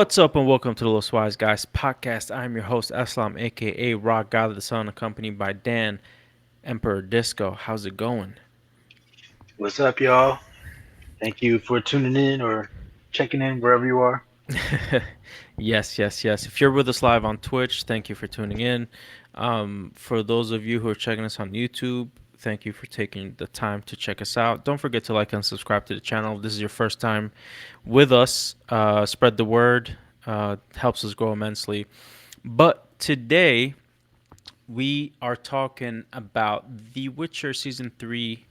What's up, and welcome to the Los Wise Guys podcast. I'm your host, Eslam, aka Rock God of the Sun, accompanied by Dan, Emperor Disco. How's it going? What's up, y'all? Thank you for tuning in or checking in wherever you are. Yes. If you're with us live on Twitch, thank you for tuning in. For those of you who are checking us on YouTube, thank you for taking the time to check us out. Don't forget to like and subscribe to the channel. If this is your first time with us, spread the word. Helps us grow immensely. But today, we are talking about The Witcher Season 3,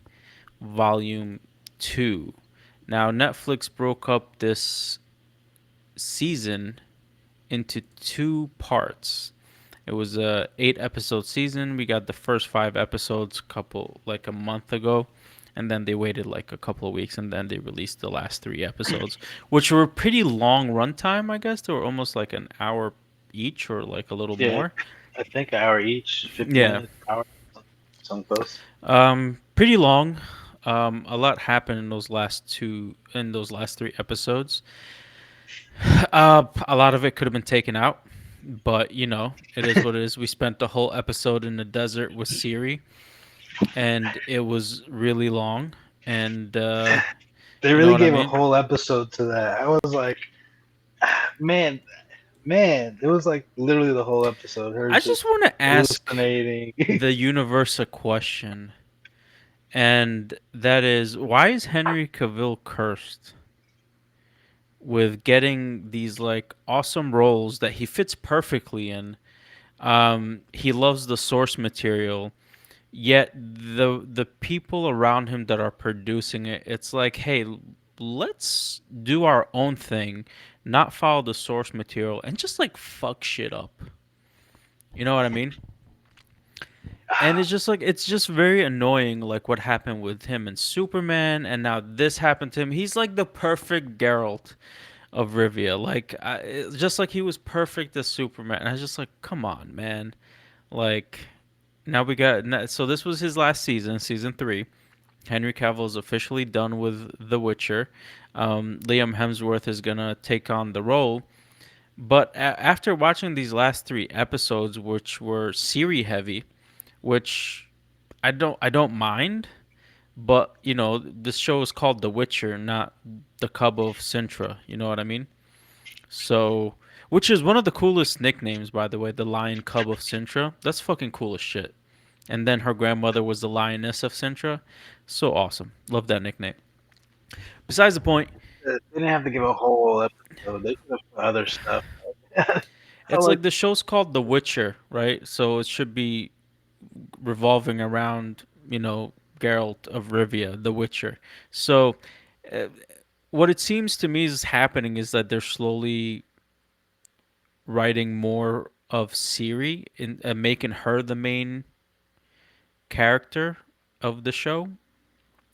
Volume 2. Now, Netflix broke up this season into two parts. It was a 8 episode season. We got the first 5 episodes like a month ago, and then they waited like a couple of weeks, and then they released the last 3 episodes, which were pretty long runtime. I guess they were almost like an hour each, or like a little Yeah, more. I think an hour each, 50 Yeah, minutes, hour, something close. pretty long. A lot happened in those last 3 episodes. A lot of it could have been taken out, but it is what it is. We spent the whole episode in the desert with Siri, and it was really long. And They you know really what I gave a mean? whole episode to that. I was like, man, man, it was like literally the whole episode. Her I just just want to ask hallucinating. the universe a question, and that is, why is Henry Cavill cursed with getting these like awesome roles that he fits perfectly in? He loves the source material, yet the people around him that are producing it, it's like, hey, let's do our own thing, not follow the source material, and just like fuck shit up. You know what I mean? And it's just very annoying, like what happened with him and Superman, and now this happened to him. He's like the perfect Geralt of Rivia, just like he was perfect as Superman. And I was just like, come on, man. Like, now we got, so this was his last season, season 3. Henry Cavill is officially done with The Witcher. Liam Hemsworth is gonna take on the role. But after watching these last 3 episodes, which were Siri heavy, which I don't mind, but this show is called The Witcher, not the Cub of Sintra. You know what I mean? So, which is one of the coolest nicknames, by the way, the Lion Cub of Sintra. That's fucking cool as shit. And then her grandmother was the Lioness of Sintra. So awesome. Love that nickname. Besides the point, They didn't have to give a whole episode. They could have put other stuff. I felt it's like like the show's called The Witcher, right? So it should be revolving around, Geralt of Rivia, The Witcher. So uh, what it seems to me is happening is that they're slowly writing more of Ciri and making her the main character of the show,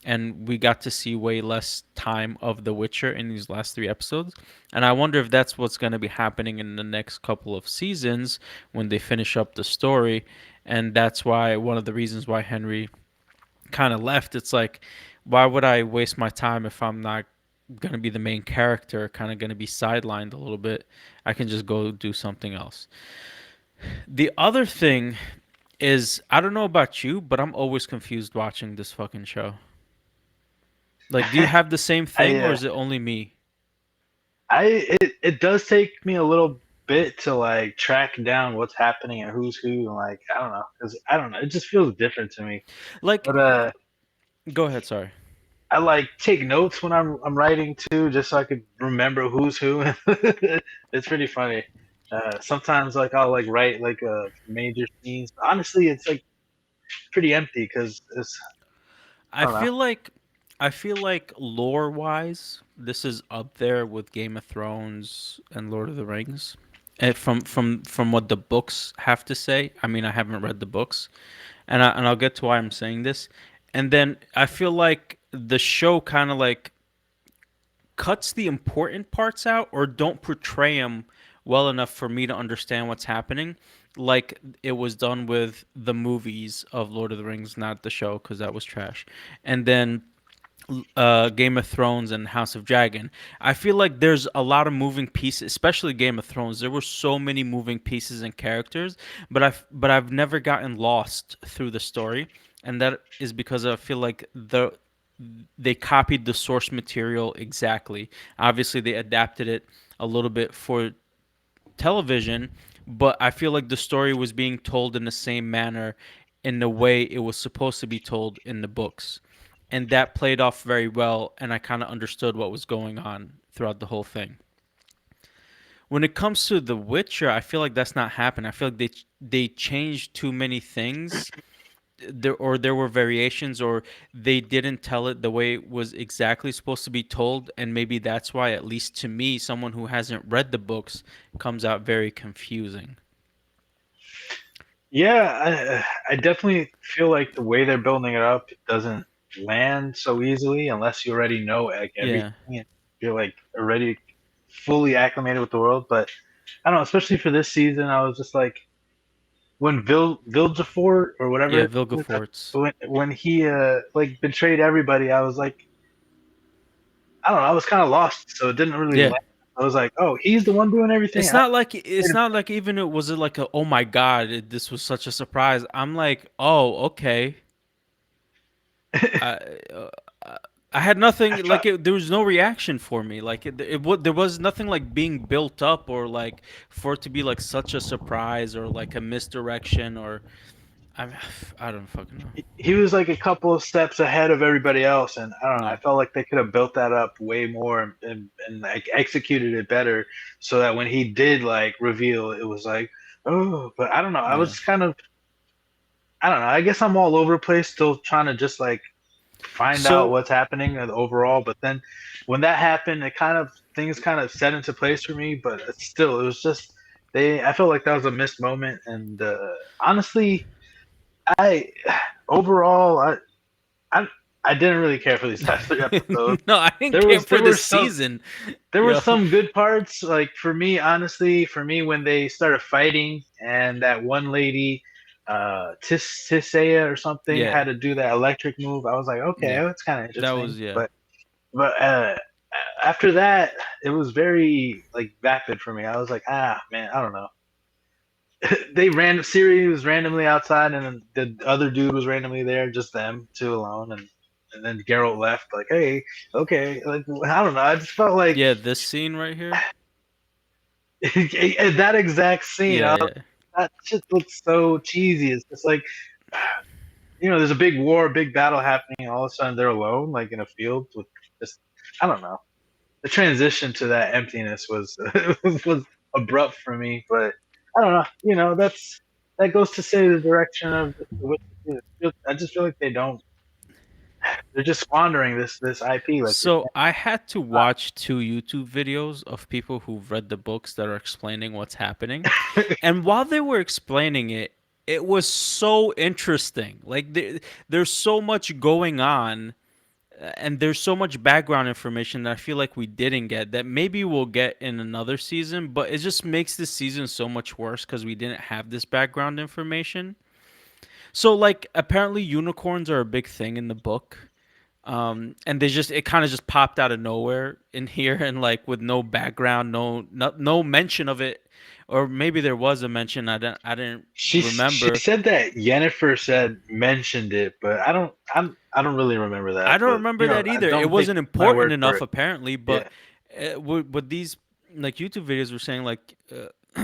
and we got to see way less time of The Witcher in these last 3 episodes. And I wonder if that's what's going to be happening in the next couple of seasons when they finish up the story. And that's why one of the reasons why Henry kind of left. It's like, why would I waste my time if I'm not going to be the main character, kind of going to be sidelined a little bit? I can just go do something else. The other thing is, I don't know about you, but I'm always confused watching this fucking show. Like, do you have the same I thing, or is it only me? it does take me a little bit to like track down what's happening and who's who and like I don't know because I don't know it just feels different to me. Like, But go ahead, sorry. I like take notes when I'm writing too, just so I could remember who's who. It's pretty funny. Sometimes like I'll like write like major scenes. Honestly, it's like pretty empty because it's I I don't know. feel like I feel like lore wise, this is up there with Game of Thrones and Lord of the Rings. And from what the books have to say. I mean, I haven't read the books, and I'll get to why I'm saying this. And then I feel like the show kind of like cuts the important parts out or don't portray them well enough for me to understand what's happening, like it was done with the movies of Lord of the Rings, not the show because that was trash. And then Game of Thrones and House of Dragon. I feel like there's a lot of moving pieces, especially Game of Thrones. There were so many moving pieces and characters, but I've never gotten lost through the story, and that is because I feel like they copied the source material exactly. Obviously, they adapted it a little bit for television, but I feel like the story was being told in the same manner in the way it was supposed to be told in the books. And that played off very well, and I kind of understood what was going on throughout the whole thing. When it comes to The Witcher, I feel like that's not happening. I feel like they changed too many things, there were variations, or they didn't tell it the way it was exactly supposed to be told, and maybe that's why, at least to me, someone who hasn't read the books, comes out very confusing. Yeah, I definitely feel like the way they're building it up doesn't land so easily unless you already know like everything Yeah, and you're like already fully acclimated with the world. But I don't know, especially for this season, I was just like when Vilgefort or whatever yeah, it is, Vilgefortz. when he like betrayed everybody, I was like I don't know, I was kind of lost, so it didn't really Yeah, land. I was like, oh, he's the one doing everything. it's not like even it was like a, oh my god, this was such a surprise. I'm like, oh, okay. I uh, I had I nothing felt like there was no reaction for me. Like there was nothing like being built up, or like for it to be like such a surprise, or like a misdirection, or I I don't fucking know. he was like a couple of steps ahead of everybody else, and I don't know. I Yeah. felt like they could have built that up way more and like executed it better, so that when he did like reveal, it was like, oh. But I don't know. I Yeah. was kind of I don't know. I guess I'm all over the place, still trying to just like find out So what's happening overall. But then when that happened, it kind of things kind of set into place for me. But it's still, it was just they. I felt like that was a missed moment, and honestly, I overall I I didn't really care for these last three episodes. no, I didn't There care was for there the were some season. there were Yo. some good parts. Like for me, honestly, for me when they started fighting and that one lady, Tisea or something, Yeah. had to do that electric move, I was like, okay, Yeah. that's kind of That interesting. was, yeah. But after that, it was very like vapid for me. I was like, ah man, I don't know. They ran Siri was randomly outside, and then the other dude was randomly there, just them two alone, and then Geralt left. Like, hey, okay, like I don't know. I just felt like Yeah, this scene right here. that exact scene. Yeah, yeah. That just looks so cheesy. It's just like there's a big war, a big battle happening, and all of a sudden they're alone, like in a field with just I don't know. The transition to that emptiness was was abrupt for me, but I don't know. That goes to say the direction of what I just feel like they don't. They're just squandering this IP. Like they So I had to watch two YouTube videos of people who've read the books that are explaining what's happening. can't. And while they were explaining it, it was so interesting. Like there's so much going on, and there's so much background information that I feel like we didn't get, that maybe we'll get in another season, but it just makes this season so much worse because we didn't have this background information. So like apparently unicorns are a big thing in the book. And it kind of just popped out of nowhere in here, and like with no background, no mention of it, or maybe there was a mention. I didn't She remember. said that Yennefer said mentioned it, but I don't really remember I that. don't But remember that I either. It don't take wasn't my important word for enough it. apparently, Yeah, but what these like YouTube videos were saying, like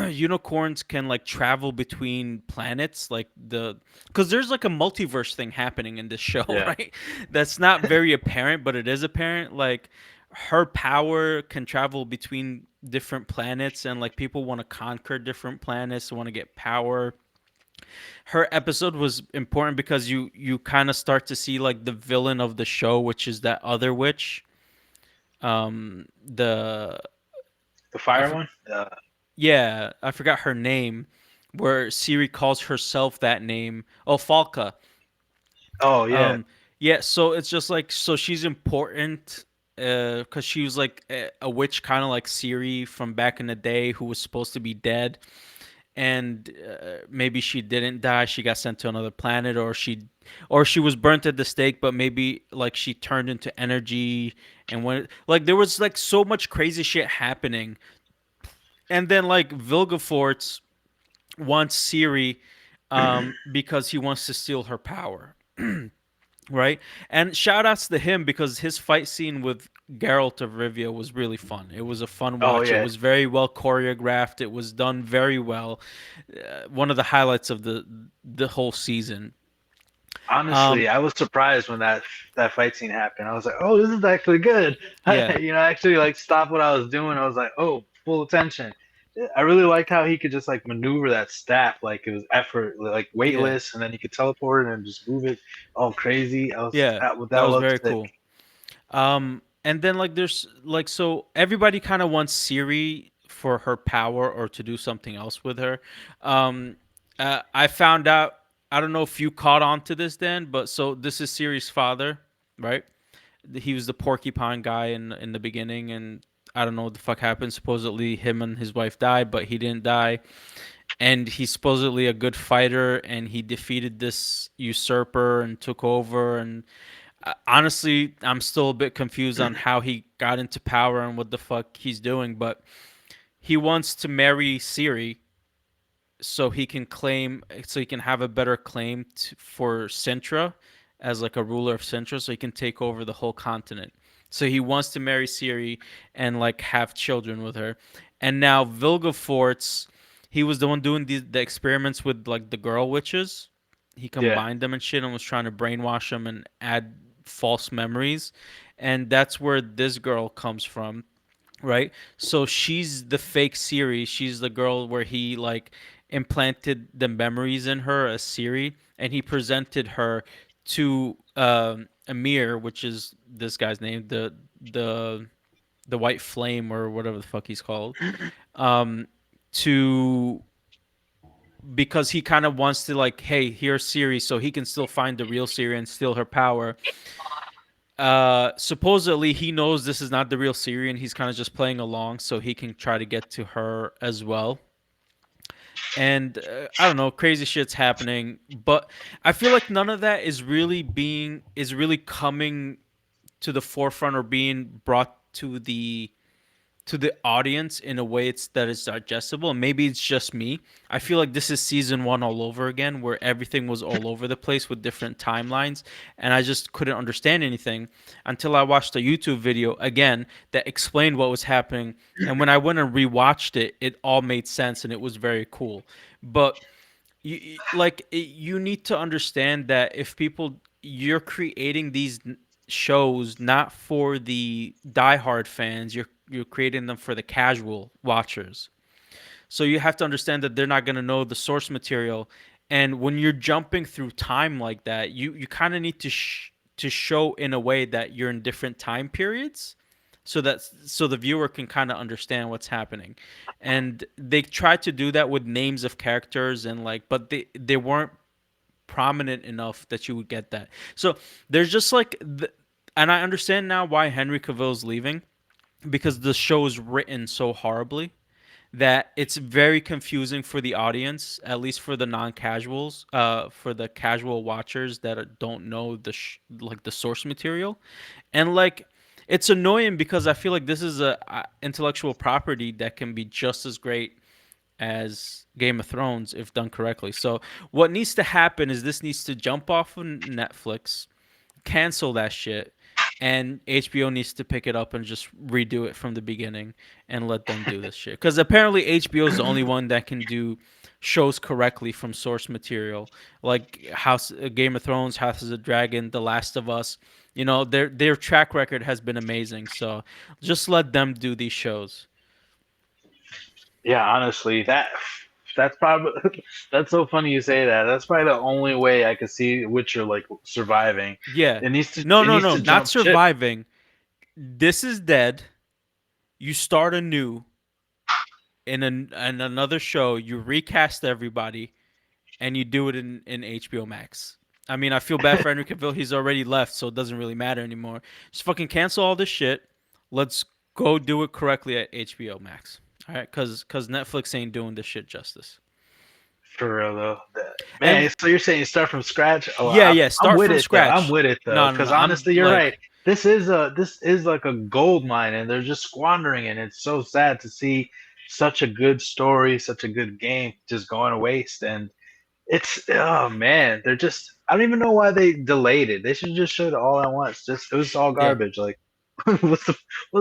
unicorns can like travel between planets, like because there's like a multiverse thing happening in this show, yeah. right? That's not very apparent, but it is apparent. Like her power can travel between different planets, and like people want to conquer different planets, want to get power. Her episode was important because you kind of start to see like the villain of the show, which is that other witch. The The I fire for, one. yeah, I forgot her name, where Siri calls herself that name. Oh, Falca. Oh yeah, Um, yeah, so it's just like, so she's important because she was like a witch, kind of like Siri from back in the day, who was supposed to be dead. and maybe she didn't die. She got sent to another planet, or she was burnt at the stake, but maybe like she turned into energy and when like there was like so much crazy shit happening, and then like Vilgefortz wants Ciri because he wants to steal her power, right? And shout outs to him because his fight scene with Geralt of Rivia was really fun. It was a fun Oh watch. It yeah, was very well choreographed. It was done very well. One of the highlights of the whole season. Um, honestly, I was surprised when that fight scene happened. I was like, "Oh, this is actually good." yeah, I actually like stopped what I was doing. I was like, "Oh, full attention." I really liked how he could just like maneuver that staff like it was effort, like yeah, weightless, and then he could teleport and just move it all crazy. I was yeah. that That was looked very sick. cool. And then like there's like so everybody kind of wants Siri for her power or to do something else with her. Um, I found out. I don't know if you caught on to this, then, but so this is Siri's father, right? He was the porcupine guy in the beginning, and I don't know what the fuck happened. Supposedly, him and his wife died, but he didn't die, and he's supposedly a good fighter, and he defeated this usurper and took over, and honestly, I'm still a bit confused on how he got into power and what the fuck he's doing, but he wants to marry Siri so he can have a better claim for Sintra as like a ruler of Sintra so he can take over the whole continent. So he wants to marry Siri and like have children with her. And now Vilgefortz, he was the one doing the experiments with like the girl witches. He Yeah, combined them and shit and was trying to brainwash them and add false memories. And that's where this girl comes from, right? So she's the fake Siri. She's the girl where he like implanted the memories in her as Siri, and he presented her to Amir, which is this guy's name, the the White Flame or whatever the fuck he's called, um, to because he kind of wants to like, hey, here's Siri, so he can still find the real Siri and steal her power. Supposedly he knows this is not the real Siri and he's kind of just playing along so he can try to get to her as well. And I don't know, crazy shit's happening, but I feel like none of that is really coming to the forefront or being brought to the audience in a way that is digestible. And maybe it's just me. I feel like this is season one all over again, where everything was all over the place with different timelines, and I just couldn't understand anything until I watched a YouTube video again that explained what was happening. And when I went and rewatched it, it all made sense and it was very cool. But you need to understand that if people you're creating these shows not for the diehard fans, you're creating them for the casual watchers. So you have to understand that they're not going to know the source material, and when you're jumping through time like that, you kind of need to show in a way that you're in different time periods so the viewer can kind of understand what's happening. And they tried to do that with names of characters and like but they weren't prominent enough that you would get that. So there's just like and I understand now why Henry Cavill's leaving because the show is written so horribly that it's very confusing for the audience, at least for the non-casuals, for the casual watchers that don't know like the source material, and like it's annoying because I feel like this is a intellectual property that can be just as great as Game of Thrones if done correctly. So what needs to happen is this needs to jump off of Netflix, cancel that shit, and HBO needs to pick it up and just redo it from the beginning and let them do this shit. Because apparently HBO is the only one that can do shows correctly from source material, like Game of Thrones, House of the Dragon, The Last of Us. You know, their track record has been amazing. So just let them do these shows. yeah. Honestly, that's probably that's so funny you say that. That's probably the only way I could see Witcher like surviving. Yeah. It No, needs no, to not jump ship. surviving. This is dead. You start anew in another show. You recast everybody, and you do it in HBO Max. I mean, I feel bad for Henry Cavill. He's already left, so it doesn't really matter anymore. Just fucking cancel all this shit. Let's go do it correctly at HBO Max. All right, because Netflix ain't doing this shit justice. For real though, man. And So you're saying you start from scratch? Oh, yeah, yeah, I'm start with from it though. I'm scratch. with it though, No, no, because no. I'm honestly, you're right. like, This is like a gold mine, and they're just squandering it. It's so sad to see such a good story, such a good game just going to waste. And it's oh man, they're just. I don't even know why they delayed it. They should just show it all at once. Just it was all yeah. garbage. Like, what's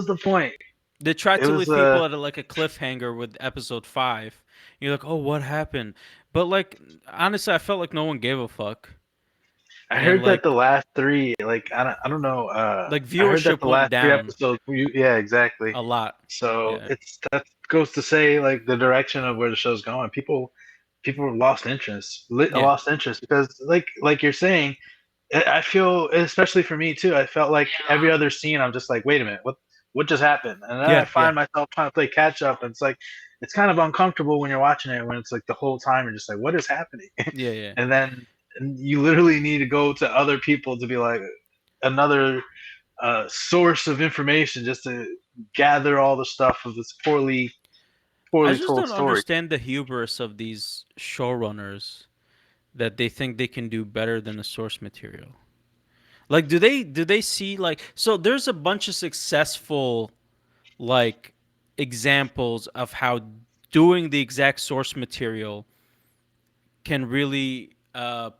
the point? They tried It to was leave people at like a cliffhanger with episode 5. You're like, oh, what happened? But like, honestly, I felt like no one gave a fuck, I and heard that the like, last three, like I don't know. I heard that viewership the went last three down episodes, yeah, exactly. a lot. So Yeah, it's that goes to say like the direction of where the show's going. People lost interest, yeah, lost interest because like you're saying, I feel especially for me too. I felt like every other scene, I'm just like, wait a minute, what just happened? And then I yeah, yeah, find myself trying to play catch up, and it's like it's kind of uncomfortable when you're watching it when it's like the whole time you're just like, what is happening? yeah, yeah. And then you literally need to go to other people to be like another source of information just to gather all the stuff of this I poorly just told don't story. understand the hubris of these showrunners that they think they can do better than the source material. Like, do they see like so? There's a bunch of successful like examples of how doing the exact source material can really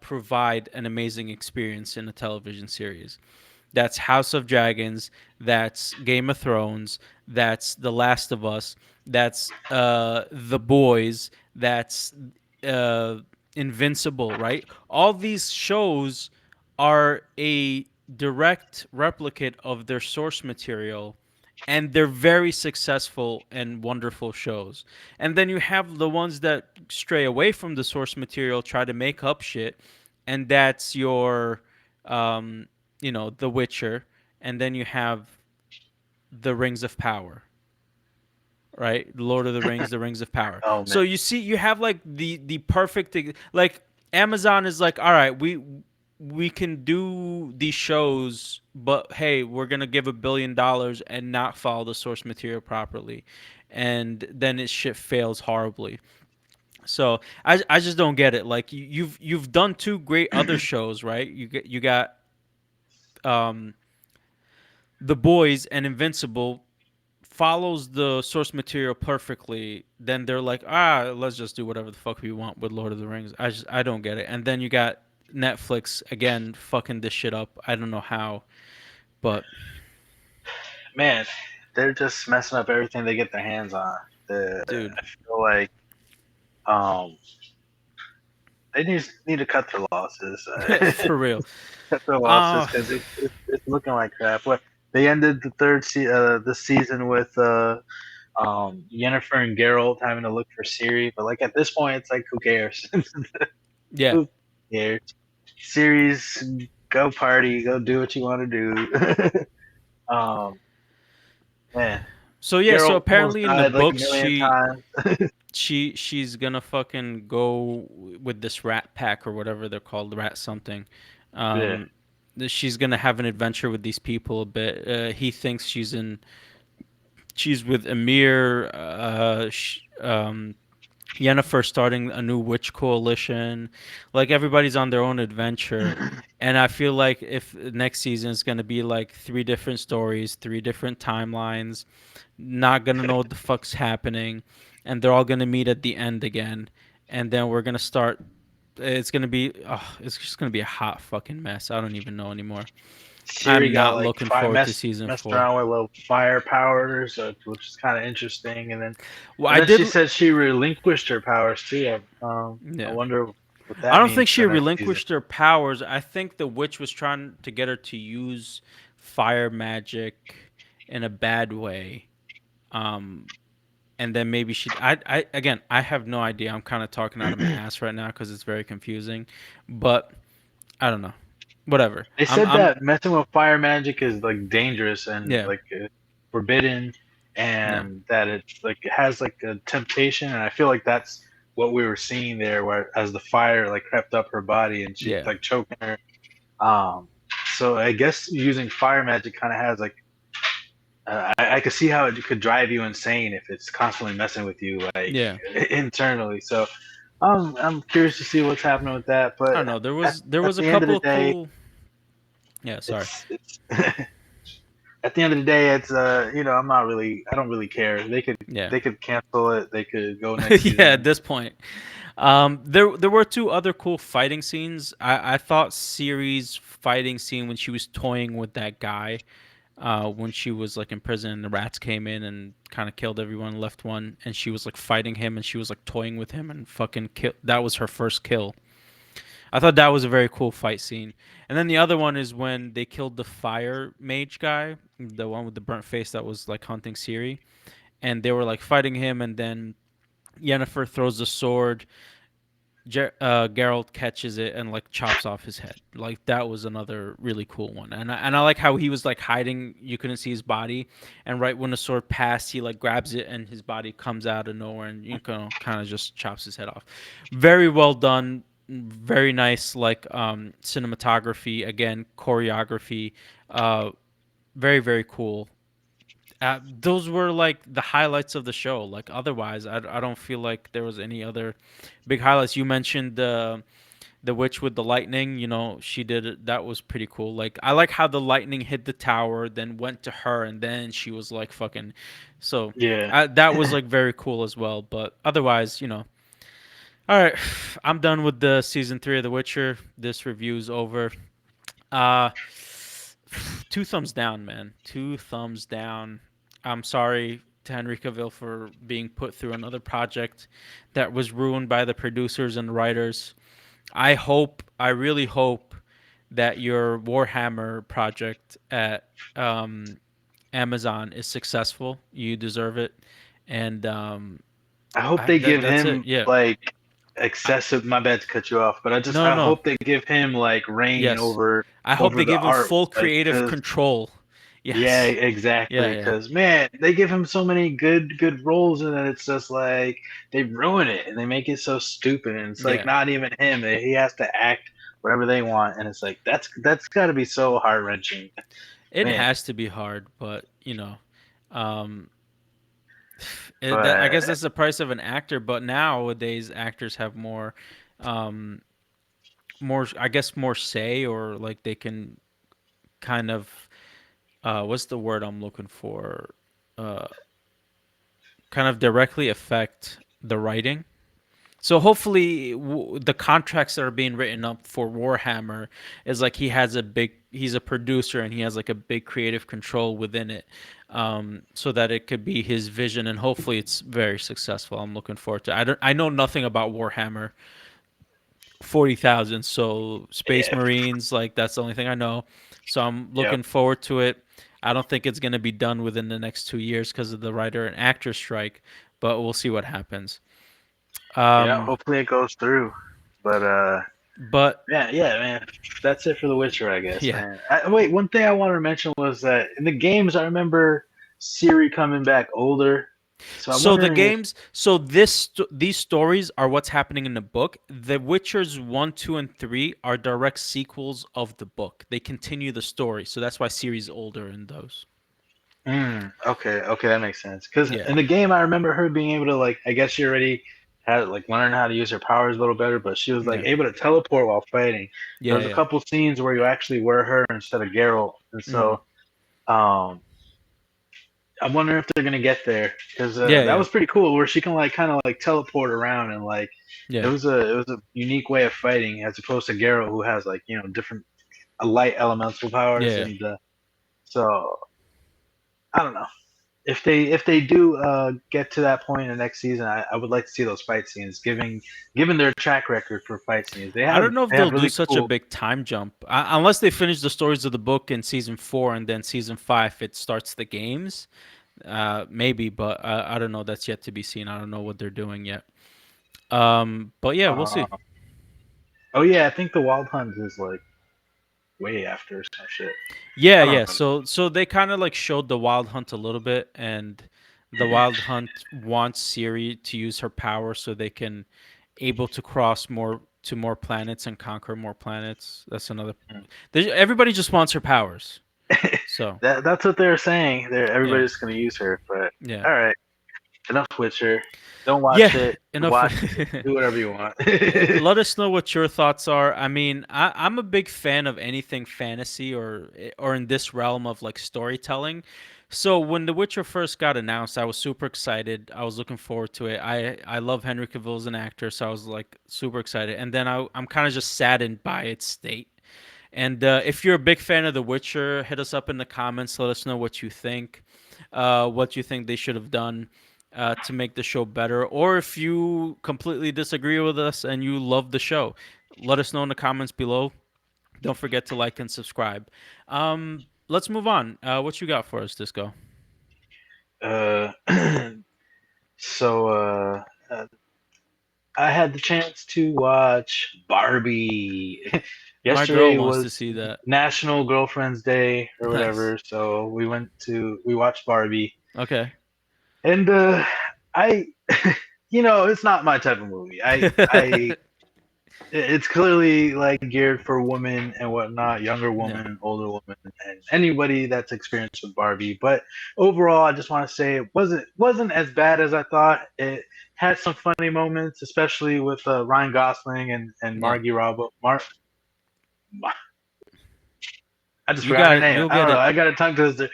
provide an amazing experience in a television series. That's House of Dragons. That's Game of Thrones. That's The Last of Us. That's The Boys. That's uh, Invincible. Right? All these shows are a direct replicate of their source material, and they're very successful and wonderful shows. And then you have the ones that stray away from the source material, try to make up shit, and that's your um, The Witcher, and then you have the Rings of Power, right? Lord of the Rings, the Rings of Power. Oh man, So you see, you have like the perfect like Amazon is like, all right, we can do these shows, but hey, we're gonna give $1 billion and not follow the source material properly, and then it shit fails horribly. So I just don't get it. Like you've done two great other shows, right? You got um The Boys and Invincible follows the source material perfectly. Then they're like, let's just do whatever the fuck we want with Lord of the Rings. I don't get it. And then you got Netflix again fucking this shit up. I don't know how, but man, they're just messing up everything they get their hands on. dude, I feel like um, they need to cut their losses. for real. Cut their losses Uh because it's looking like crap. What they ended the this season with Yennefer and Geralt having to look for Ciri, but like at this point, it's like who cares? yeah. Who cares? Series, go party, go do what you want to do. um, man, So yeah, so Geralt almost apparently in the died like a books million she times. she's gonna fucking go with this rat pack or whatever they're called, rat something. Yeah. Um, she's gonna have an adventure with these people a bit. He thinks she's with Emir. Yennefer starting a new witch coalition. Like everybody's on their own adventure. And I feel like if next season is going to be like three different stories, three different timelines, not going to know what the fuck's happening, and they're all going to meet at the end again. And then we're going to start. It's going to be. Oh, it's just going to be a hot fucking mess. I don't even know anymore. Ciri I'm got not like looking forward to season messed 4. around with little fire powers, which is kind of interesting. Well, And I then did. she said she relinquished her powers too. I Yeah. wonder what I that don't means think for she next season. relinquished her powers. I think the witch was trying to get her to use fire magic in a bad way. Um, and then maybe she. I again, I have no idea. I'm kind of talking out of my ass right now because it's very confusing. But I don't know. Whatever. They I'm. said I'm. that messing with fire magic is like dangerous and Yeah. like forbidden, Yeah. and that it's like it has like a temptation. And I feel like that's what we were seeing there, where as the fire like crept up her body and she Yeah. like choking her. Um, so I guess using fire magic kind of has like I could see how it could drive you insane if it's constantly messing with you like Yeah. internally. So I'm curious to see what's happening with that, I but don't know. There at, was there at was a the end of couple the of day, cool. Yeah, sorry. it's at the end of the day, it's I'm not really I don't really care. Yeah. They could cancel it. They could go next Yeah, at season. this point. There were two other cool fighting scenes. I thought Ciri's fighting scene when she was toying with that guy, when she was like in prison and the rats came in and kind of killed everyone, left one, and she was like fighting him and she was like toying with him and fucking kill. That was her first kill. I thought that was a very cool fight scene. And then the other one is when they killed the fire mage guy, the one with the burnt face that was like hunting Ciri, and they were like fighting him, and then Yennefer throws the sword. Geralt catches it and like chops off his head. Like that was another really cool one, and I like how he was like hiding. You couldn't see his body, and right when the sword passed, he like grabs it and his body comes out of nowhere, and you know kind of just chops his head off. Very well done. Very nice, like cinematography again, choreography. Uh, very cool. Those were like the highlights of the show. Like otherwise, I don't feel like there was any other big highlights. You mentioned the witch with the lightning. You know, she did it. That was pretty cool. Like I like how the lightning hit the tower, then went to her, and then she was like fucking. So Yeah. that was like very cool as well. But otherwise, all right, I'm done with the season 3 of The Witcher. This review's over. Uh, two thumbs down, man. Two thumbs down. I'm sorry to Henry Cavill for being put through another project that was ruined by the producers and writers. I really hope that your Warhammer project at um, Amazon is successful. You deserve it, and I hope they give that's it. him Yeah. like I, excessive. My bad to cut you off, but no, I no. hope they give him like reign Yes. I hope over they the give him art, full like creative because control. yeah, Yes. Yeah, exactly. yeah, Because man, they give him so many good roles, and then it's just like they ruin it and they make it so stupid, and it's like yeah. not even him. He has to act whatever they want, and it's like that's got to be so heart wrenching, It man. has to be hard, but um, I guess But that's the price of an actor. But nowadays, actors have um, I guess, more say, or like they can kind of, what's the word I'm looking for? Uh, Kind of directly affect the writing. So hopefully, the contracts that are being written up for Warhammer is like he's a producer and he has like a big creative control within it, so that it could be his vision and hopefully it's very successful. I'm looking forward to. I know nothing about Warhammer 40,000, so Space yeah, Marines, like that's the only thing I know. So I'm yep, looking forward to it. I don't think it's gonna be done within the next 2 years because of the writer and actor strike, but we'll see what happens. yeah. Um, Hopefully it goes through. But but yeah, man. That's it for The Witcher, I guess, yeah. man. Wait, one thing I wanted to mention was that in the games, I remember Siri coming back older. So I'm So the wondering if, games, these stories are what's happening in the book. The Witchers 1, 2, and 3 are direct sequels of the book. They continue the story, so that's why series older in those. okay, that makes sense. Because Yeah, in the game, I remember her being able to like, I guess she already had like learned how to use her powers a little better, but she was like yeah, able to teleport while fighting. There yeah, was a yeah. couple scenes where you actually were her instead of Geralt, and Mm. so um, I'm wondering if they're gonna get there because Yeah, that yeah, was pretty cool, where she can like kind of like teleport around and like yeah, it was a unique way of fighting as opposed to Geralt who has like different light elemental powers yeah. and so I don't know if they do get to that point in the next season. I would like to see those fight scenes, given their track record for fight scenes. I don't know if They they'll have do really such a cool. big time jump unless they finish the stories of the book in season 4 and then season 5 it starts the games. Maybe, but I don't know. That's yet to be seen. I don't know what they're doing yet. But yeah, we'll see. Uh, oh yeah, I think the Wild Hunt is like way after some shit. Yeah, I don't yeah. remember. So they kind of like showed the Wild Hunt a little bit, and the Wild Hunt wants Siri to use her power so they can able to cross more planets and conquer more planets. That's another. Everybody just wants her powers. So That's what they're saying. yeah, Everybody's gonna use her, but yeah. all right. enough Witcher. Don't Yeah, watch it. enough. Watch it. Do whatever you want. Let us know what your thoughts are. I mean, I'm a big fan of anything fantasy or in this realm of like storytelling. So when The Witcher first got announced, I was super excited. I was looking forward to it. I love Henry Cavill as an actor, so I was like super excited. And then I'm kind of just saddened by its state. And if you're a big fan of The Witcher, hit us up in the comments. Let us know what you think they should have done to make the show better. Or if you completely disagree with us and you love the show, let us know in the comments below. Don't forget to like and subscribe. Let's move on. What you got for us, Disco? uh, so I had the chance to watch Barbie. My girl Yesterday wants to was see that. National Girlfriend's Day or Nice. whatever, so we watched Barbie, Okay. and I, it's not my type of movie. It's clearly like geared for women and whatnot, younger Yeah. women, older women, and anybody that's experienced with Barbie. But overall, I just want to say it wasn't as bad as I thought. It had some funny moments, especially with Ryan Gosling and Yeah. Margie Robbie. I just You forgot got her it. name. You'll I don't get know. it. I got a tongue twister.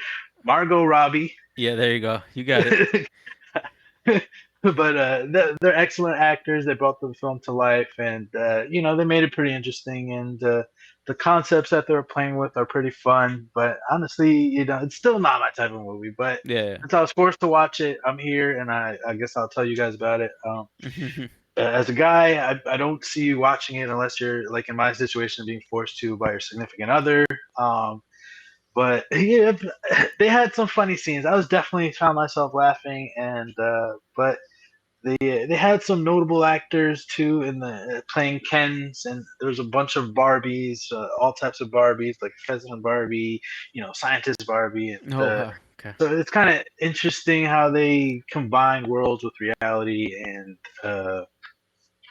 Margot Robbie. Yeah, there you go. You got it. But they're excellent actors. They brought the film to life, and they made it pretty interesting. And the concepts that they were playing with are pretty fun. But honestly, it's still not my type of movie. But Yeah. since I was forced to watch it, I'm here, and I guess I'll tell you guys about it. Yeah. As a guy, I don't see you watching it unless you're like in my situation, being forced to by your significant other. Um, but yeah, they had some funny scenes. I was definitely found myself laughing, and but they had some notable actors too in the playing Kens, and there was a bunch of Barbies, all types of Barbies, like President Barbie, Scientist Barbie, and Oh wow. Okay. so it's kind of interesting how they combine worlds with reality and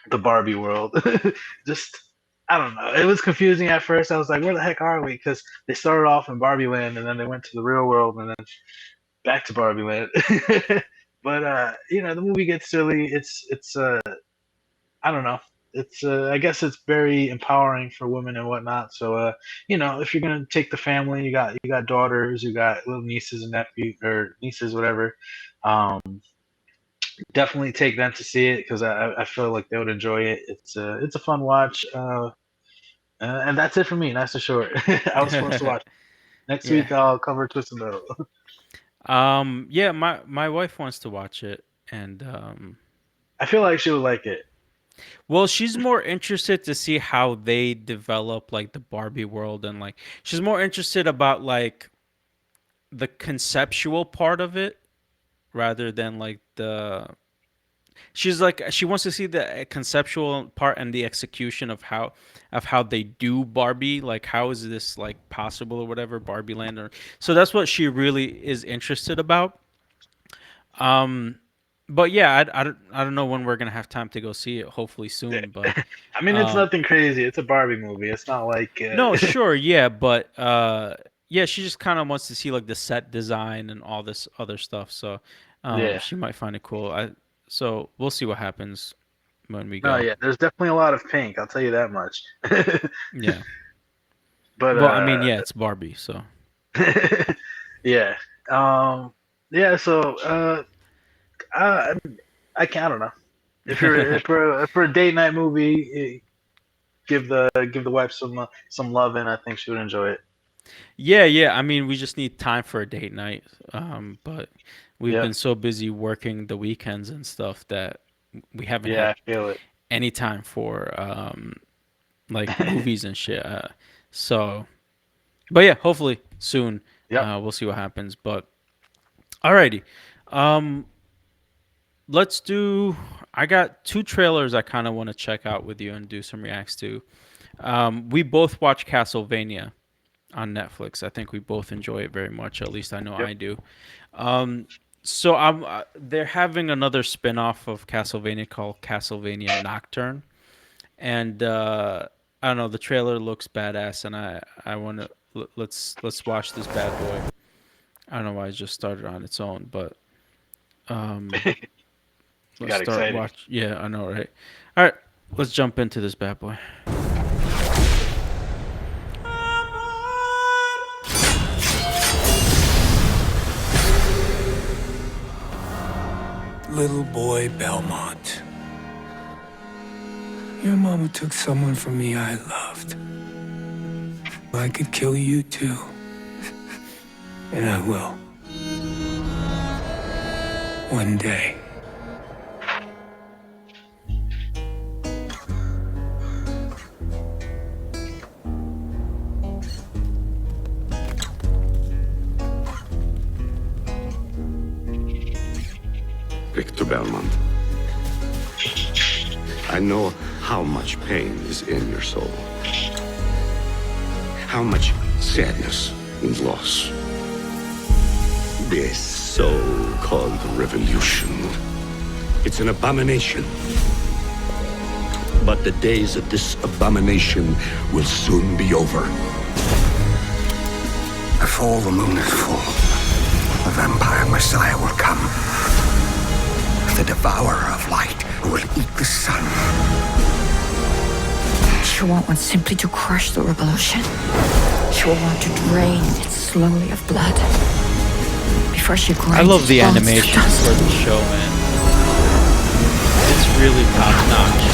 the Barbie world. Just I don't know. It was confusing at first. I was like, "Where the heck are we?" Because they started off in Barbie Land, and then they went to the real world, and then back to Barbie Land. But the movie gets silly. It's I don't know. It's I guess it's very empowering for women and whatnot. So if you're gonna take the family, you got daughters, you got little nieces and nephews or nieces, whatever. Um, Definitely take them to see it because I feel like they would enjoy it. It's a fun watch. And that's it for me. Nice and short. I was forced to watch. Next Yeah. week I'll cover Twist and Metal. Yeah, my wife wants to watch it and I feel like she would like it. well, she's more interested to see how they develop like the Barbie world and like she's more interested about like the conceptual part of it rather than like the she's like she wants to see the conceptual part and the execution of how they do Barbie, like how is this like possible or whatever Barbie Land or so that's what she really is interested about. Um, but yeah, I don't know when we're gonna have time to go see it. Hopefully soon. But I mean, it's um, nothing crazy. It's a Barbie movie. It's not like no, sure, yeah, but yeah, she just kind of wants to see like the set design and all this other stuff. So yeah. she might find it cool. So we'll see what happens when we No, go. yeah. There's definitely a lot of pink. I'll tell you that much. Yeah. But Well, I mean, yeah, it's Barbie, so yeah. Um, yeah. So I I don't know. If for a date night movie, give the wife some love, and I think she would enjoy it. yeah, yeah. I mean, we just need time for a date night. But we've Yep. been so busy working the weekends and stuff that we haven't Yeah, had I feel it. any time for like movies and shit. So, but yeah, hopefully soon. Yep. We'll see what happens. But alrighty, um, let's do. I got two trailers I kind of want to check out with you and do some reacts to. We both watch Castlevania on Netflix. I think we both enjoy it very much. At least I know Yep. I do. Um, so they're having another spin-off of Castlevania called Castlevania Nocturne, and I don't know. The trailer looks badass, and I want to let's watch this bad boy. I don't know why it just started on its own, but Um, let's Got start excited. watch. Yeah, I know, right? All right, let's jump into this bad boy. Little boy Belmont. Your mama took someone from me I loved. I could kill you too. And I will. One day. Victor Belmont, I know how much pain is in your soul. How much sadness and loss. This so-called revolution. It's an abomination. But the days of this abomination will soon be over. Before the moon is full, the vampire messiah will come. The devourer of light who will eat the sun. She won't want simply to crush the revolution. She will want to drain it slowly of blood before she grinds I love its the bones to animation dust. for the show, man. It's really top notch.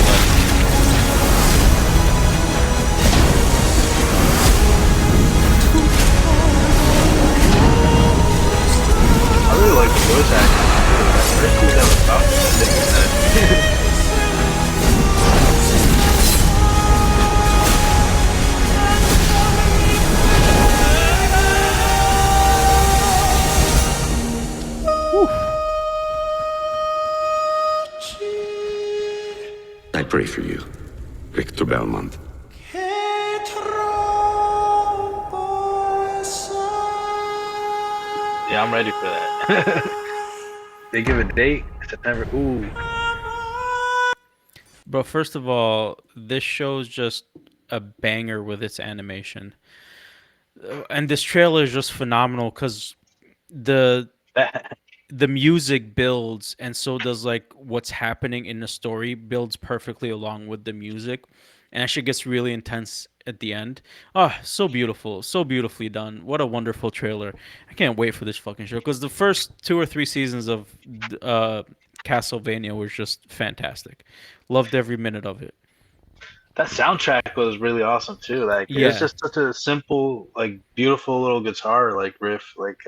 I really like the voice acting. That first dude that was talking, I think that. I pray for you, Victor Belmont. Yeah, I'm ready for that. They give a date, September. Ooh, Bro, first of all, this show's just a banger with its animation. And this trailer is just phenomenal because the that the music builds and so does like what's happening in the story builds perfectly along with the music and actually gets really intense at the end. Oh, so beautiful, so beautifully done. What a wonderful trailer. I can't wait for this fucking show because the first 2 or 3 seasons of uh Castlevania was just fantastic. Loved every minute of it. that soundtrack was really awesome too. Like it was Yeah. just such a simple, like beautiful little guitar like riff. Like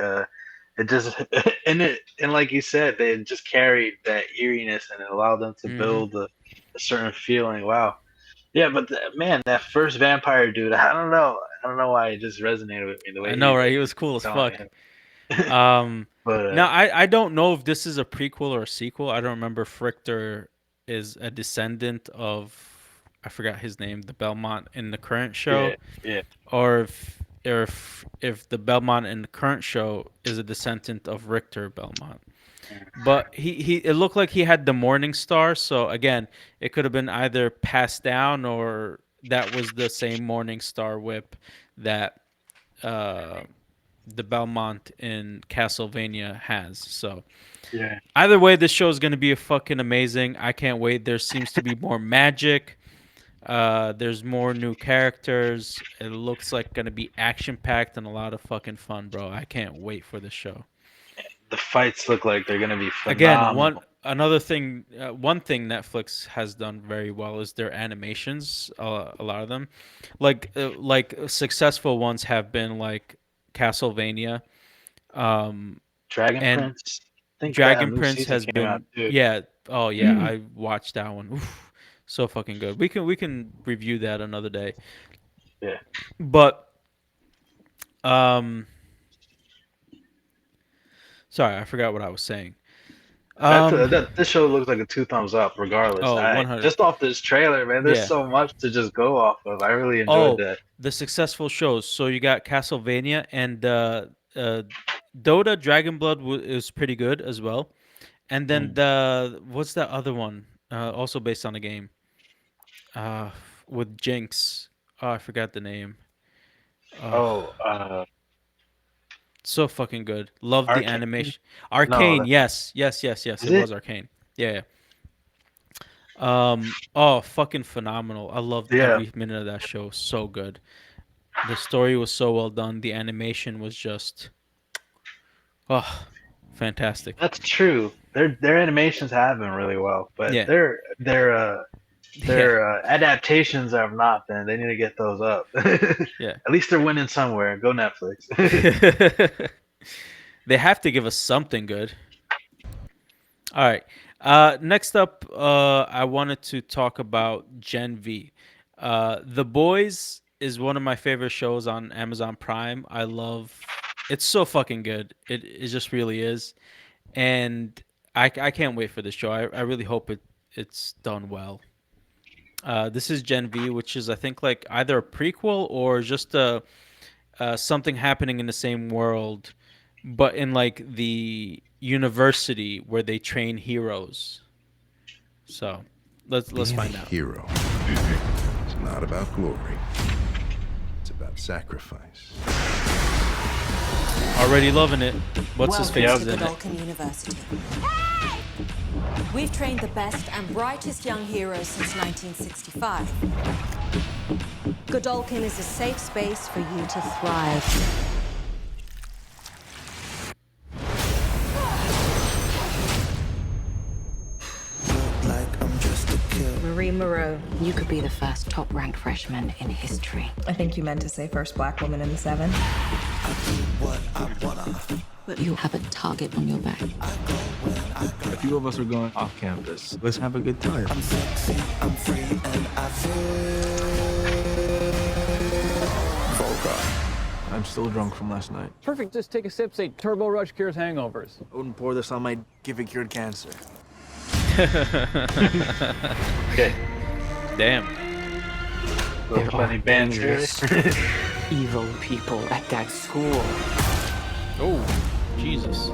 it just and like you said, they just carried that eeriness and it allowed them to Hmm. build a certain feeling. Wow. Yeah, but man, that first vampire dude, I don't know. I don't know why it just resonated with me the I way know, he right? like He was cool as telling fuck. him. Um, But now I don't know if this is a prequel or a sequel. I don't remember if Richter is a descendant of I forgot his name, the Belmont in the current show, yeah, yeah. or if the Belmont in the current show is a descendant of Richter Belmont. But he it looked like he had the Morning Star, so again, it could have been either passed down or that was the same Morning Star whip that uh the Belmont in Castlevania has. So Yeah. either way, this show is going to be a fucking amazing. I can't wait. There seems to be more magic. There's more new characters. It looks like going to be action packed and a lot of fucking fun, bro. I can't wait for the show. The fights look like they're gonna be Again, one phenomenal. another thing, one thing Netflix has done very well is their animations. A lot of them, like successful ones have been like Castlevania, um, Dragon and Prince. I think that a Dragon new Prince season has came out been too. yeah. Oh yeah, I watched that one. Oof, so fucking good. We can review that another day. Yeah. But um sorry, I forgot what I was saying. Um That this show looks like a two thumbs up, regardless. oh, I 100. just off this trailer, man. There's Yeah. so much to just go off of. I really enjoyed Oh, that. the successful shows. So you got Castlevania and Dota Dragon Blood is pretty good as well. And then Mm. the what's that other one? Also based on a game. Uh with Jinx. Oh, I forgot the name. Uh Oh, So fucking good. Love the Arcane? animation. No, Arcane, yes, yes, yes, yes. is It was it? Arcane. Yeah, yeah. Oh, fucking phenomenal. I loved Yeah, every minute of that show. So good. The story was so well done. The animation was just, oh, fantastic. that's true. Their animations have been really well, but Yeah, yeah, their adaptations have not been. They need to get those up. yeah. At least they're winning somewhere. Go Netflix. They have to give us something good. All right. Next up, I wanted to talk about Gen V. The Boys is one of my favorite shows on Amazon Prime. I love it's so fucking good. It just really is. And I can't wait for this show. I really hope it's done well. This is Gen V, which is I think like either a prequel or just something happening in the same world, but in like the university where they train heroes. So let's Being a find out. hero is not about glory. It's about sacrifice. Already loving it. What's his Welcome face to is in it? Godolphin University. We've trained the best and brightest young heroes since 1965. Godolphin is a safe space for you to thrive. Marie Moreau, you could be the first top-ranked freshman in history. I think you meant to say first black woman in the 7. But you have a target on your back. A few of us are going off campus. Let's have a good time. I'm still drunk from last night. Perfect, just take a sip, say Turbo Rush cures hangovers. I wouldn't pour this on my give it cured cancer. Okay. Damn. Little funny banter. Evil people at that school. Oh, Jesus.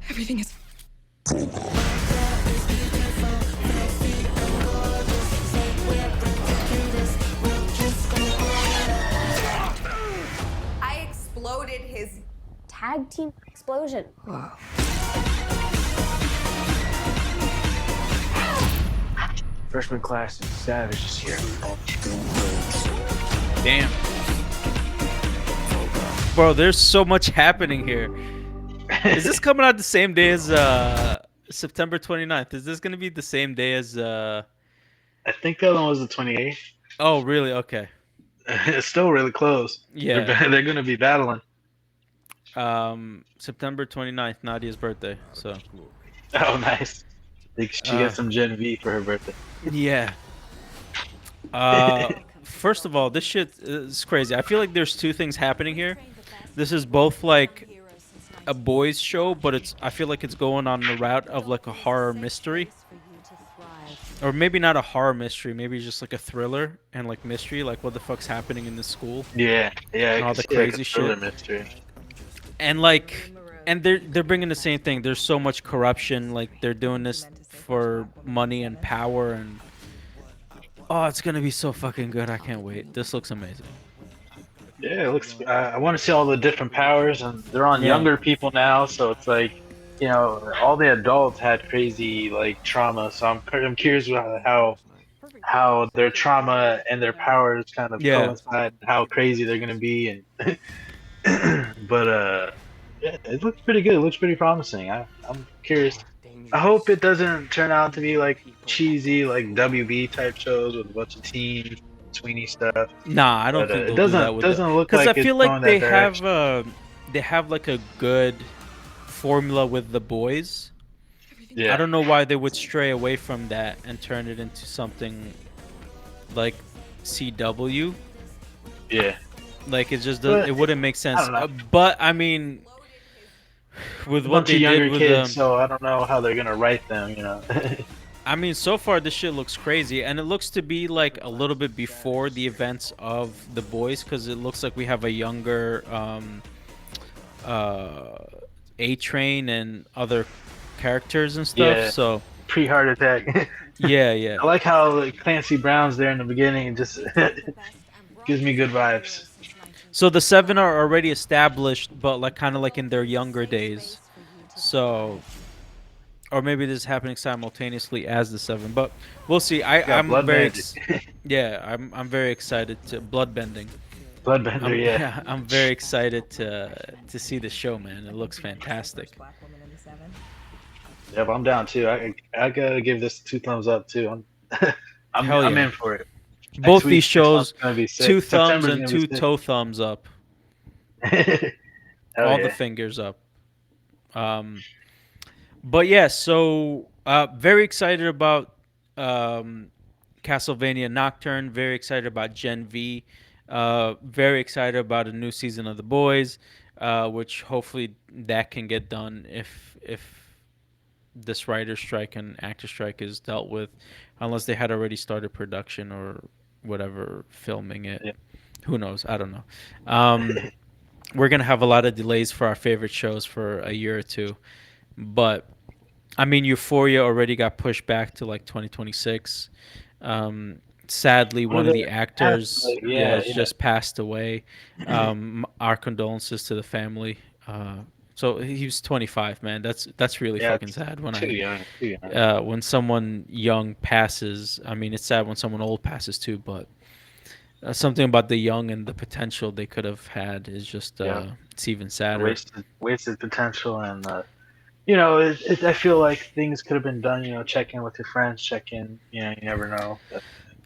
Everything is. I exploded his Tag team explosion. Freshman class is savage this year. Damn. Bro, there's so much happening here. Is this coming out the same day as September 29th? Is this going to be the same day as I think the other one was the 28th. Oh, really? Okay. It's still really close. Yeah. They're going to be battling. September 29th, Nadia's birthday. So, Oh, nice. Think she gets some Gen V for her birthday. yeah. First of all, this shit is crazy. I feel like there's two things happening here. This is both like a boys show, but I feel like it's going on the route of like a horror mystery. Or maybe not a horror mystery, maybe just like a thriller and like mystery, like what the fuck's happening in the school. Yeah, yeah. And all the crazy shit. Mystery. And like and they're bringing the same thing. There's so much corruption, like they're doing this for money and power, and oh, it's going to be so fucking good. I can't wait. This looks amazing. Yeah, it looks. I want to see all the different powers, and they're on younger people now, so it's like, you know, all the adults had crazy like trauma. So I'm curious about how their trauma and their powers kind of coincide, how crazy they're gonna be, and but yeah, it looks pretty good. It looks pretty promising. I'm curious. I hope it doesn't turn out to be like cheesy, like WB type shows with a bunch of teen tweeny stuff. Nah, I don't think it they'll do that with doesn't look because like I feel it's like going that direction. they have like a good formula with the boys. Yeah. I don't know why they would stray away from that and turn it into something like CW. Yeah. Like it just doesn't. It wouldn't make sense. I don't know. But I mean, with what they younger did with kids, so I don't know how they're gonna write them. You know. I mean, so far this shit looks crazy, and it looks to be like a little bit before the events of the boys, because it looks like we have a younger A-Train and other characters and stuff. Yeah. So pre-heart attack. Yeah, yeah. I like how like, Clancy Brown's there in the beginning and just gives me good vibes. So the seven are already established, but like kind of like in their younger days. So, or maybe this is happening simultaneously as the seven, but we'll see. Got I'm blood very magic, yeah, I'm very excited to bloodbending. bloodbender. I'm Yeah, yeah, I'm very excited to see the show, man. It looks fantastic. yep, I'm down too. I gotta give this 2 thumbs up too. Hell I'm yeah. in for it. Both these Next month's shows, gonna be sick. 2 thumbs September's and gonna be two sick. toe thumbs up. Hell All the yeah. fingers up. Um, but yeah, so very excited about um, Castlevania Nocturne. Very excited about Gen V. Very excited about a new season of The Boys, which hopefully that can get done if this writer strike and actor strike is dealt with, unless they had already started production or whatever filming it. Yeah. Who knows? I don't know. We're gonna have a lot of delays for our favorite shows for a year or two, but I mean, Euphoria already got pushed back to like 2026. Sadly, One one of of the the actors, yeah, yeah, has just passed away. Our condolences to the family. So he was 25, man. That's really yeah. fucking sad. When Too I young, too young. when someone young passes, I mean, it's sad when someone old passes too. But something about the young and the potential they could have had is just Yeah, it's even sadder. wasted potential, and I feel like things could have been done. Check in with your friends, check in. You never know.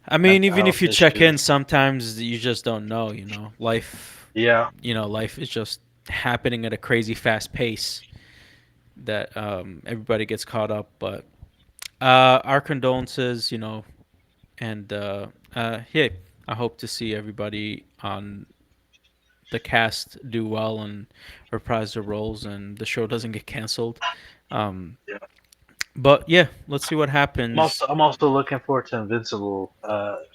I mean, Mental even if health you check in, issues. sometimes you just don't know. Life. Yeah, Life is just happening at a crazy fast pace that everybody gets caught up. But our condolences, and hey, I hope to see everybody on the cast do well and reprise their roles, and the show doesn't get canceled. Um, yeah. but yeah, let's see what happens. I'm also looking forward to Invincible.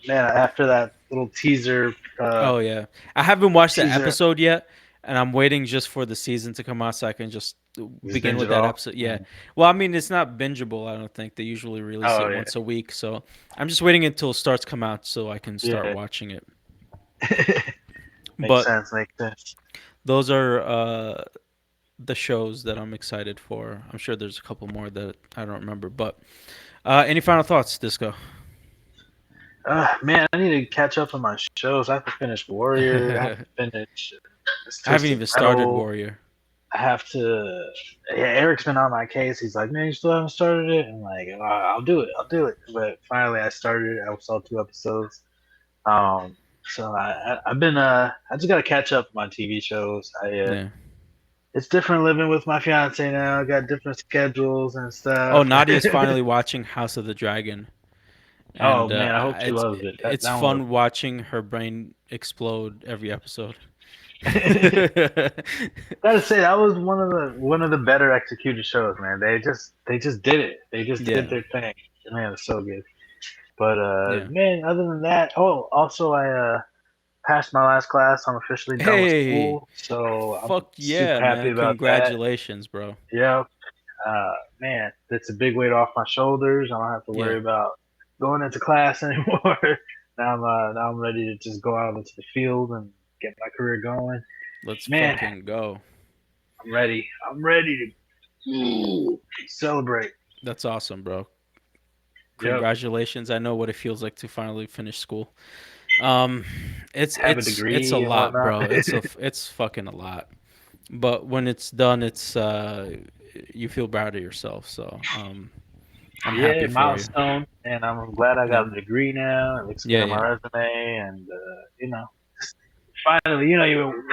Man, after that little teaser, Oh yeah, I haven't watched the teaser, episode yet, and I'm waiting just for the season to come out so I can just just begin binge with it that all. episode. Yeah, well, I mean, it's not bingeable. I don't think they usually release Oh it yeah, once a week, so I'm just waiting until it starts come out so I can start yeah. watching it. Makes But sense. Makes sense. those are the shows that I'm excited for. I'm sure there's a couple more that I don't remember, but any final thoughts, Disco? Man, I need to catch up on my shows. I have to finish Warrior. I have I to finish haven't Twisted even started Metal. Warrior. I have to. Yeah, Eric's been on my case. He's like, "Man, you still haven't started it." I'm like, "I'll do it. I'll do it." But finally, I started it. I saw 2 episodes. So I've been I just gotta catch up on my TV shows. Yeah. It's different living with my fiance now. I got different schedules and Oh, stuff. Nadia's finally watching House of the Dragon, Oh and man, I hope she loves it. it's That one fun looks. watching her brain explode every episode. Gotta say that was one of the better executed shows, man. They just did it. They just did Yeah, their thing. Man, it was so good. But yeah. man, other than that, also I passed my last class. I'm officially done with Hey, school, so I'm fuck super yeah, happy man! about that. Congratulations, bro. Yeah, man, that's a big weight off my shoulders. I don't have to Yeah, worry about going into class anymore. Now I'm ready to just go out into the field and get my career going. let's Man, fucking go. I'm ready. I'm ready to celebrate. That's awesome, bro. Yep. Congratulations. I know what it feels like to finally finish school. Um, Have a degree it's a and lot, whatnot. bro. It's fucking a lot. But when it's done, it's you feel proud of yourself. So I'm Yeah, happy for you. milestone, and I'm glad I Yeah, got a degree now. It looks good yeah, on my yeah, resume, and finally,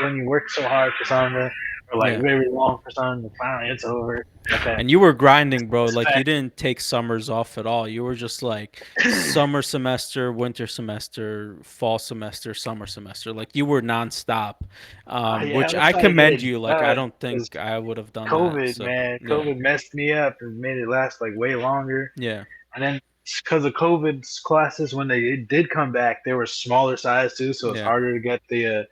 when you work so hard for something, or like yeah. very long for something, finally it's over. Okay, And you were grinding, bro. Like you respect. didn't take summers off at all. You were just like summer semester, winter semester, fall semester, summer semester. Like you were nonstop, Yeah, which I'm I trying to get commend it you. Like I done don't because think I would have done that. COVID, So man, yeah, COVID messed me up and made it last like way longer. yeah, And then because of COVID classes, when they did come back, they were smaller size too, so it's yeah, harder to get the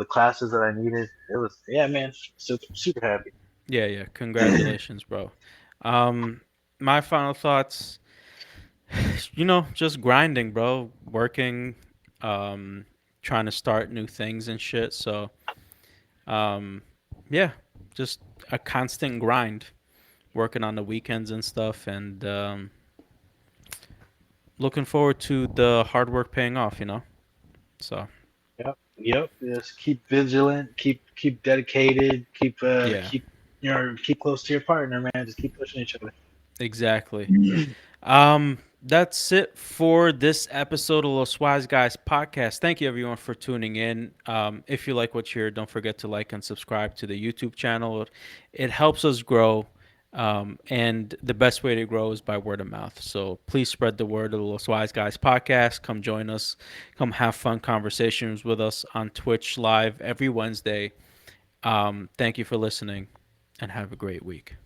classes that I needed. It was, yeah, man, super happy. yeah, yeah. Congratulations, bro. Um, my final thoughts, just grinding, bro. Working, um, trying to start new things and shit. So, um, yeah, just a constant grind, working on the weekends and stuff, and looking forward to the hard work paying off. So, Yep. Yep. Just keep vigilant. Keep dedicated. yeah, Keep close to your partner, man. Just keep pushing each other. exactly. That's it for this episode of Los Wise Guys podcast. Thank you everyone for tuning in. If you like what you hear, don't forget to like and subscribe to the YouTube channel. It helps us grow. And the best way to grow is by word of mouth. So please spread the word of the Los Wise Guys podcast. Come join us. Come have fun conversations with us on Twitch live every Wednesday. Thank you for listening and have a great week.